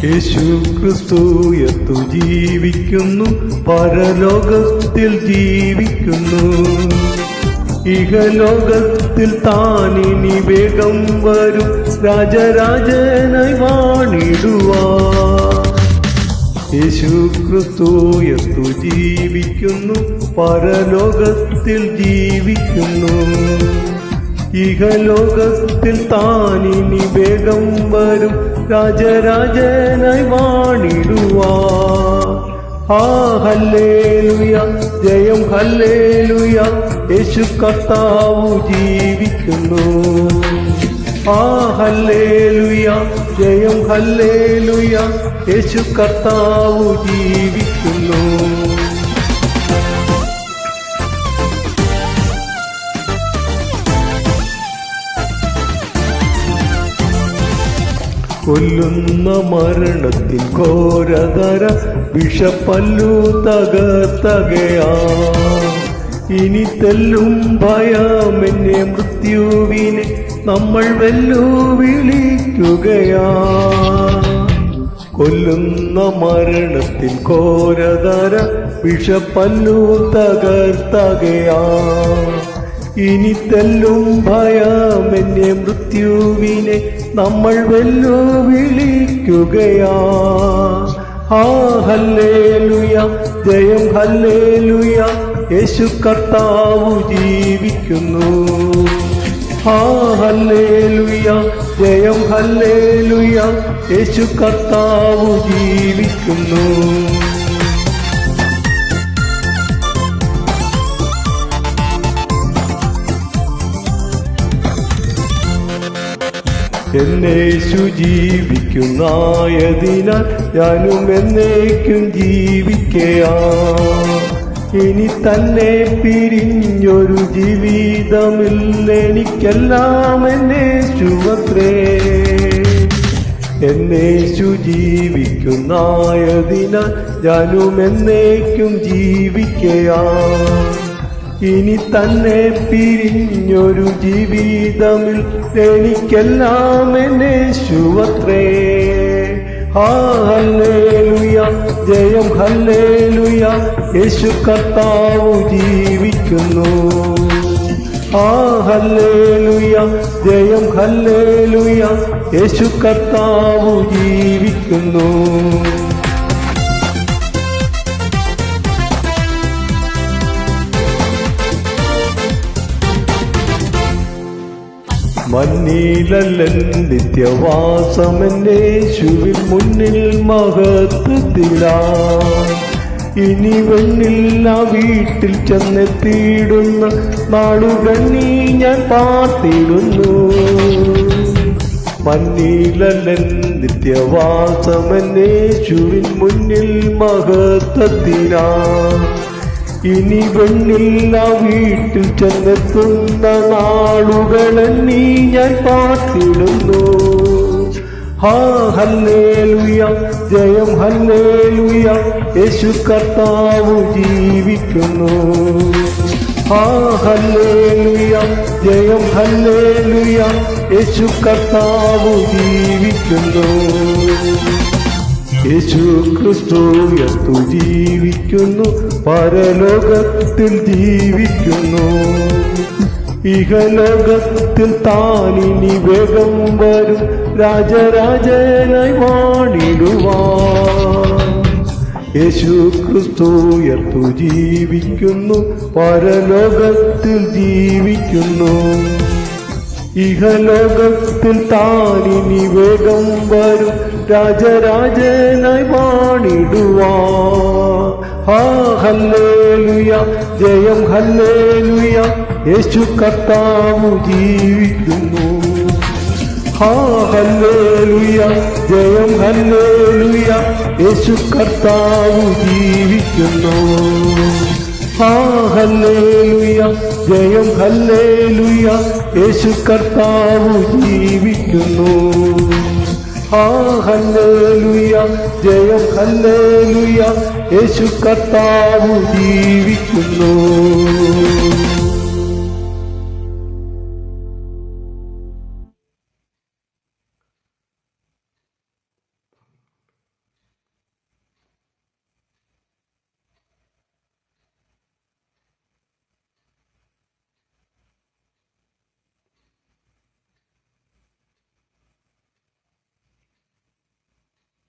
യേശു ക്രിസ്തു എത്തു ജീവിക്കുന്നു, പരലോകത്തിൽ ജീവിക്കുന്നു. ഇഹലോകത്തിൽ താനിനി വേഗം വരും, രാജരാജനായി വാണിടുവാൻ. യേശു ക്രിസ്തു എത്തു ജീവിക്കുന്നു, പരലോകത്തിൽ ജീവിക്കുന്നു. ഇഹലോകത്തിൽ താനിനി വേഗം വരും, രാജരാജനായി വാണിടുവാൻ. ഹല്ലേലൂയ, ജയം ഹല്ലേലൂയ, യേശു കർത്താവ് ജീവിക്കുന്നു. ഹല്ലേലൂയ, ജയം ഹല്ലേലൂയ, യേശു കർത്താവ് ജീവിക്കുന്നു. കൊല്ലുന്ന മരണത്തിൻ ഘോരതര വിഷപ്പല്ലു തകർത്തകയാ. ഇനി തെല്ലും ഭയമെന്നെ മൃത്യുവിനെ നമ്മൾ വെല്ലുവിളിക്കുകയാ. കൊല്ലുന്ന മരണത്തിൻ ഘോരതര വിഷപ്പല്ലു തകർത്തകയാ. ഇനി തെല്ലും ഭയമെന്നെ മൃത്യുവിനെ നമ്മൾ വെല്ലുവിളിക്കുകയാ. ഹല്ലേലൂയ, ജയം ഹല്ലേലൂയ, യേശു കർത്താവ് ജീവിക്കുന്നു. ഹല്ലേലൂയ, ജയം ഹല്ലേലൂയ, യേശു കർത്താവ് ജീവിക്കുന്നു. എന്നേശു ജീവിക്കുന്നായതിനാൽ ഞാനും എന്നേക്കും ജീവിക്കയാ. ഇനി തന്നെ പിരിഞ്ഞൊരു ജീവിതമില്ലെനിക്കെല്ലാം എന്നേശുവത്രേ. എന്നേശു ജീവിക്കുന്നായതിനാൽ ഞാനും എന്നേക്കും ജീവിക്കയാ. ഇനി തന്നെ പിരിഞ്ഞൊരു ജീവിതമിൽ എനിക്കെല്ലാം എന്നേശുവത്രേ. ഹല്ലേലൂയ, ജയം ഹല്ലേലൂയ, യേശു കർത്താവ് ജീവിക്കുന്നു. ഹല്ലേലൂയ, ജയം ഹല്ലേലൂയ, യേശു കർത്താവ് ജീവിക്കുന്നു. മന്നീലല്ലൻ നിത്യവാസമെന്നേശുവിൻ മുന്നിൽ മഹത്വത്തിലാ. ഇനി വെണ്ണില്ല വീട്ടിൽ ചെന്നെത്തിയിടുന്ന നാളുകണ്ണി ഞാൻ പാർത്തിടുന്നു. മന്നീലല്ലൻ നിത്യവാസമെന്നേശുവിൻ മുന്നിൽ മഹത്വത്തിലാ. ഇനി വെണ്ണില്ല വീട്ടിൽ ചെന്നെത്തുന്ന നാളുകളെണ്ണി ഞാൻ പാർത്തിടുന്നു. ഹല്ലേലൂയ, ജയം ഹല്ലേലൂയ, യേശു കർത്താവ് ജീവിക്കുന്നു. ഹല്ലേലൂയ, ജയം ഹല്ലേലൂയ, യേശു കർത്താവ് ജീവിക്കുന്നു. യേശു ക്രിസ്തു എത്തു ജീവിക്കുന്നു, പരലോകത്തിൽ ജീവിക്കുന്നു. ഇഹലോകത്തിൽ താനിനി വേഗം വരും, രാജരാജനായി വാണിടുവാൻ. യേശു ക്രിസ്തു എത്തു ജീവിക്കുന്നു, പരലോകത്തിൽ ജീവിക്കുന്നു. ഇഹലോകത്തിൽ താനിനി വേഗം വരും, രാജരാജനായി വാണിടുവാൻ. ഹല്ലേലൂയ, ജയം ഹല്ലേലൂയ, യേശു കർത്താവ് ജീവിക്കുന്നു. ഹല്ലേലൂയ, ജയം ഹല്ലേലൂയ, യേശു കർത്താവ് ജീവിക്കുന്നു. ഹല്ലേലൂയ, ജയം ഹല്ലേലൂയ, യേശു കർത്താവ് ജീവിക്കുന്നു. ഹല്ലേലൂയ, ജയം ഹല്ലേലൂയ, യേശു കർത്താവ് ജീവിക്കുന്നു.